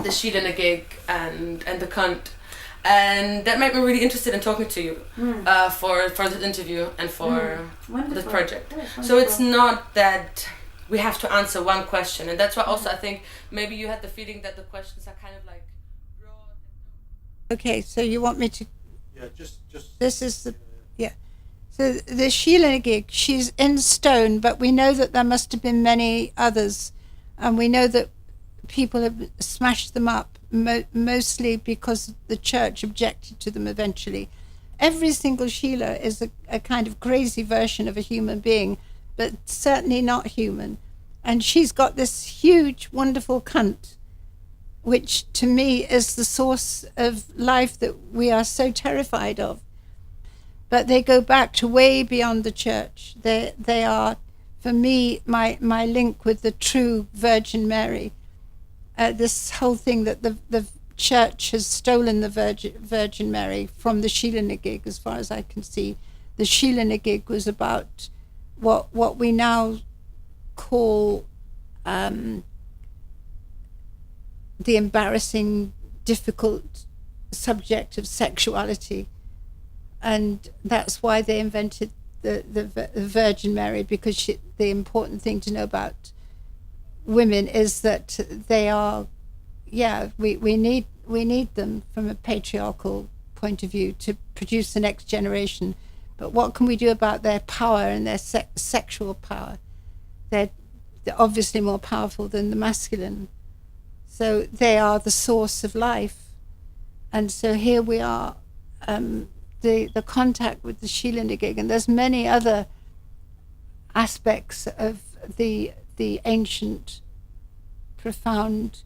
the Sheila in a gig and the cunt. And that made me really interested in talking to you for this interview and for this project. So it's not that we have to answer one question, and that's why also I think maybe you had the feeling that the questions are kind of like broad. Okay, so you want me to? Yeah, just. This is the So the Sheila gig, she's in stone, but we know that there must have been many others, and we know that people have smashed them up. Mostly because the church objected to them eventually. Every single Sheila is a kind of crazy version of a human being, but certainly not human. And she's got this huge, wonderful cunt, which to me is the source of life that we are so terrified of. But they go back to way beyond the church. They are, for me, my link with the true Virgin Mary. This whole thing that the church has stolen the Virgin Mary from the Sheila gig, as far as I can see. The Sheila gig was about what we now call the embarrassing, difficult subject of sexuality, and that's why they invented the Virgin Mary, because the important thing to know about women is that they are, we need them from a patriarchal point of view to produce the next generation. But what can we do about their power and their sexual power? They're obviously more powerful than the masculine. So they are the source of life. And so here we are, the contact with the Sheila gig, and there's many other aspects of the ancient, profound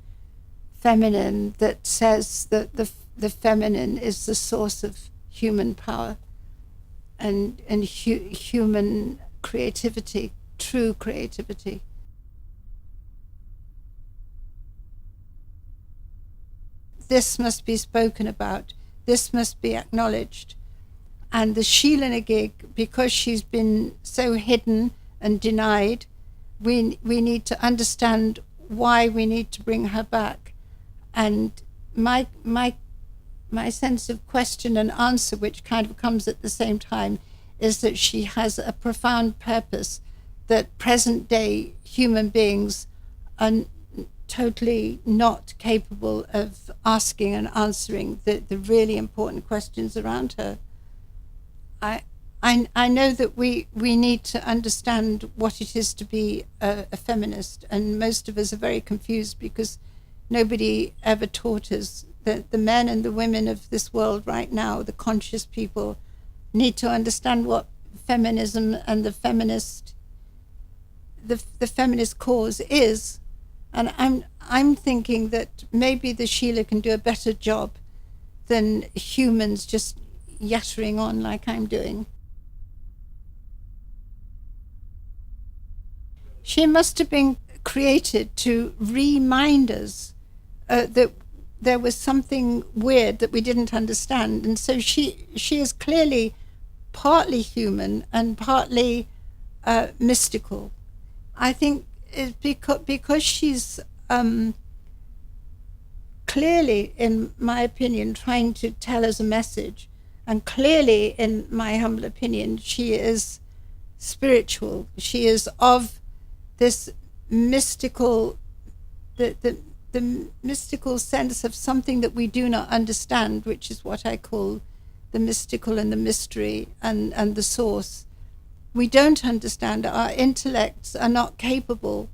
feminine that says that the feminine is the source of human power and human creativity, true creativity. This must be spoken about. This must be acknowledged. And the Sheila gig, because she's been so hidden and denied, we need to understand why we need to bring her back. And my sense of question and answer, which kind of comes at the same time, is that she has a profound purpose that present day human beings are totally not capable of asking and answering the really important questions around her. I know that we need to understand what it is to be a feminist, and most of us are very confused because nobody ever taught us that the men and the women of this world right now, the conscious people, need to understand what feminism and the feminist cause is. And I'm thinking that maybe the Sheila can do a better job than humans just yattering on like I'm doing. She must have been created to remind us that there was something weird that we didn't understand. And so she is clearly partly human and partly mystical. I think it's because she's clearly, in my opinion, trying to tell us a message. And clearly, in my humble opinion, she is spiritual. She is of this mystical, the mystical sense of something that we do not understand, which is what I call the mystical and the mystery and the source. We don't understand. Our intellects are not capable.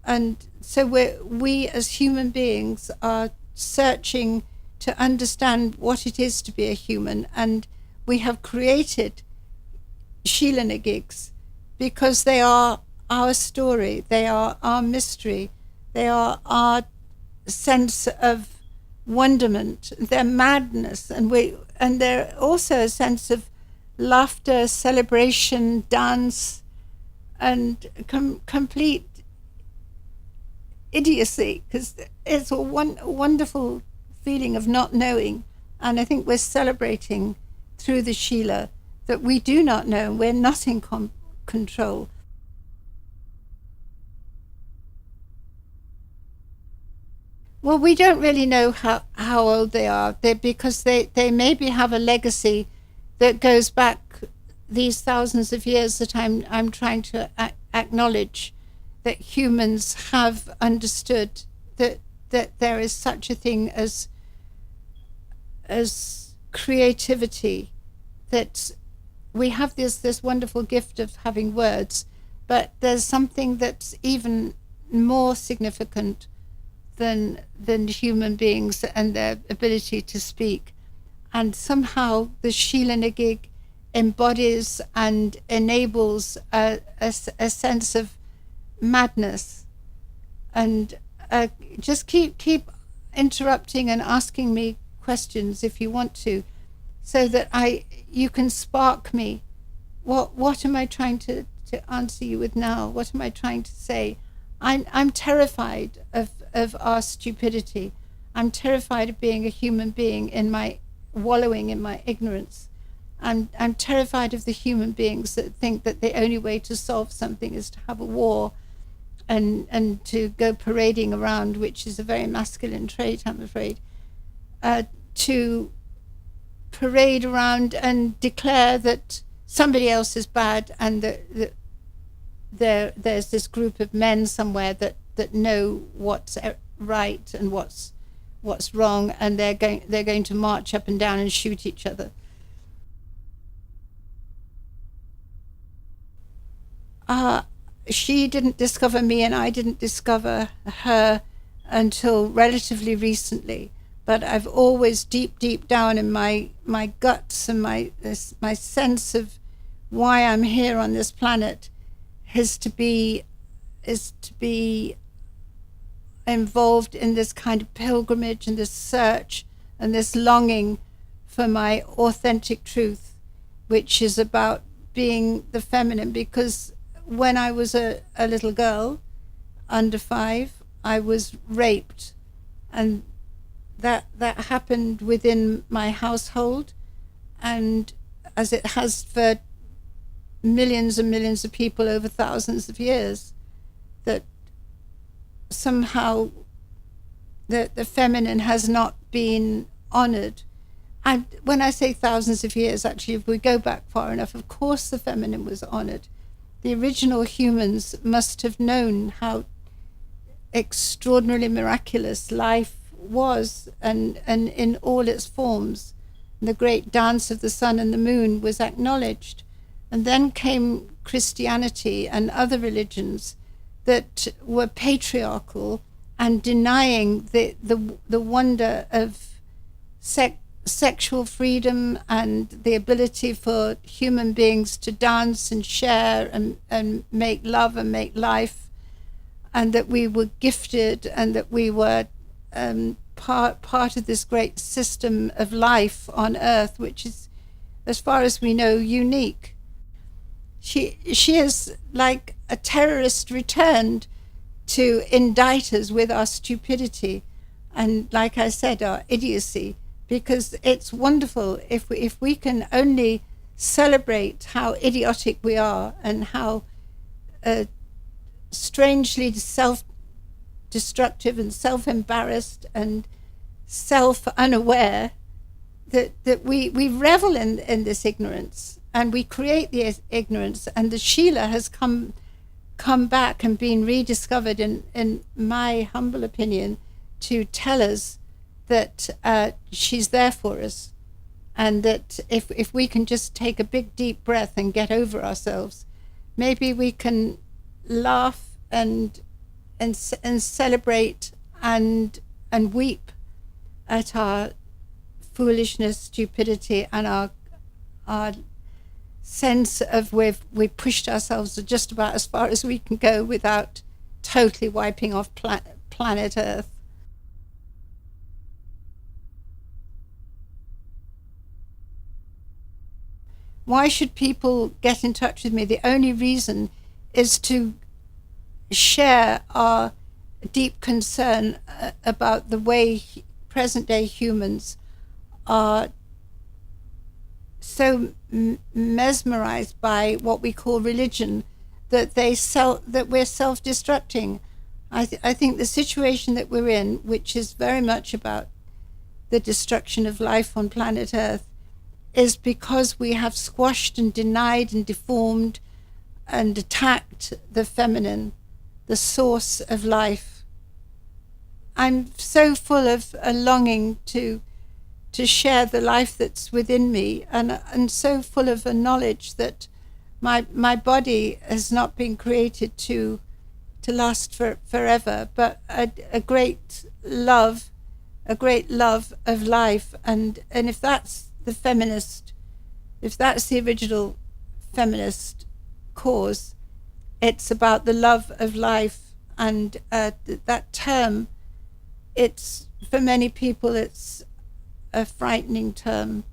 And so we as human beings are searching to understand what it is to be a human. And we have created Sheila gigs because they are our story, they are our mystery, they are our sense of wonderment, their madness, and they're also a sense of laughter, celebration, dance, and complete idiocy, because it's a wonderful feeling of not knowing. And I think we're celebrating through the Sheila that we do not know, we're not in control. Well, we don't really know how old they are, because they maybe have a legacy that goes back these thousands of years that I'm trying to acknowledge, that humans have understood that there is such a thing as creativity, that we have this wonderful gift of having words, but there's something that's even more significant than human beings and their ability to speak. And somehow the Sheila embodies and enables a sense of madness. And just keep interrupting and asking me questions if you want to, so that you can spark me. What am I trying to answer you with now? What am I trying to say? I'm terrified of our stupidity. I'm terrified of being a human being wallowing in my ignorance. I'm terrified of the human beings that think that the only way to solve something is to have a war and to go parading around, which is a very masculine trait, I'm afraid, to parade around and declare that somebody else is bad, and that there's this group of men somewhere that know what's right and what's wrong, and they're going to march up and down and shoot each other. She didn't discover me, and I didn't discover her until relatively recently. But I've always deep down in my guts and my sense of why I'm here on this planet is to be involved in this kind of pilgrimage and this search and this longing for my authentic truth, which is about being the feminine. Because when I was a little girl, under 5, I was raped, and that happened within my household, and as it has for millions and millions of people over thousands of years, that somehow the feminine has not been honored. And when I say thousands of years, actually, if we go back far enough, of course the feminine was honored. The original humans must have known how extraordinarily miraculous life was, and in all its forms. The great dance of the sun and the moon was acknowledged. And then came Christianity and other religions that were patriarchal and denying the wonder of sexual freedom and the ability for human beings to dance and share and make love and make life, and that we were gifted and that we were part of this great system of life on earth, which is, as far as we know, unique. She is like a terrorist returned to indict us with our stupidity and, like I said, our idiocy, because it's wonderful if we can only celebrate how idiotic we are and how strangely self-destructive and self-embarrassed and self-unaware, that we revel in this ignorance, and we create the ignorance. And the Sheila has come back and been rediscovered, in my humble opinion, to tell us that she's there for us, and that if we can just take a big deep breath and get over ourselves, maybe we can laugh and celebrate and weep at our foolishness, stupidity, and our sense of we've pushed ourselves just about as far as we can go without totally wiping off planet Earth. Why should people get in touch with me? The only reason is to share our deep concern about the way present-day humans are so mesmerized by what we call religion that we're self-destructing. I think the situation that we're in, which is very much about the destruction of life on planet Earth, is because we have squashed and denied and deformed and attacked the feminine, the source of life. I'm so full of a longing to share the life that's within me, and so full of a knowledge that my body has not been created to last forever, but a great love of life. And if that's the feminist, if that's the original feminist cause, it's about the love of life. And that term, it's, for many people, it's a frightening term.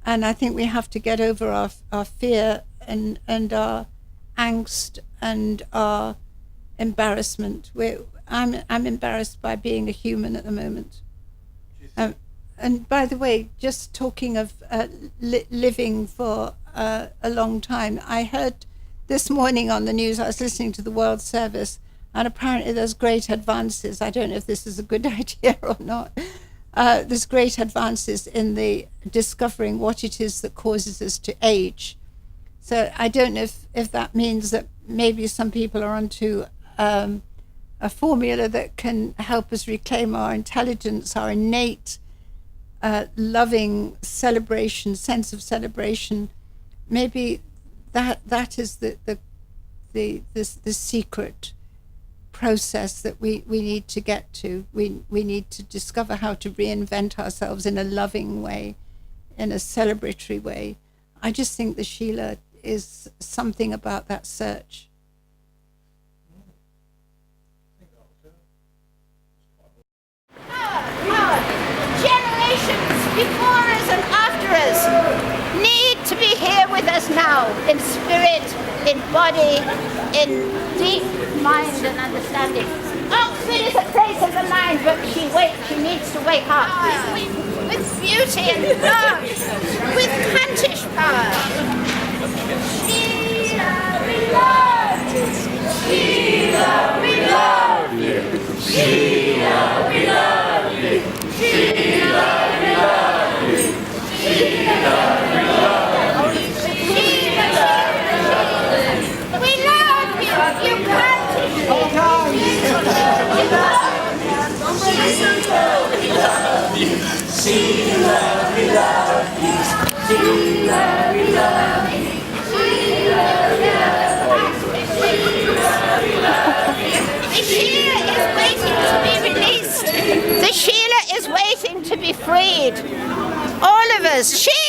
And I think we have to get over our fear and our angst and our embarrassment. I'm embarrassed by being a human at the moment. And by the way, just talking of living for a long time, I heard this morning on the news, I was listening to the World Service, and apparently there's great advances. I don't know if this is a good idea or not. There's great advances in the discovering what it is that causes us to age. So I don't know if that means that maybe some people are onto a formula that can help us reclaim our intelligence, our innate loving celebration, sense of celebration. Maybe that is the secret process that we need to get to. We need to discover how to reinvent ourselves in a loving way, in a celebratory way. I just think the Sheila is something about that search. Our generations before us and after us need to be here with us now, in spirit, in body, in deep mind and understanding. Oxford is a place of the mind, but she needs to wake up with beauty and love, with Kantish power. Sheila, we love you. Sheila, we love you. Sheila, we love you. Sheila, we love you. Sheila, we love you. Sheila, we love you. You can't teach me. We love you. Sheila, we love you. Sheila, we love you. The Sheila is waiting to be released. The Sheila is waiting to be freed. All of us. Sheila!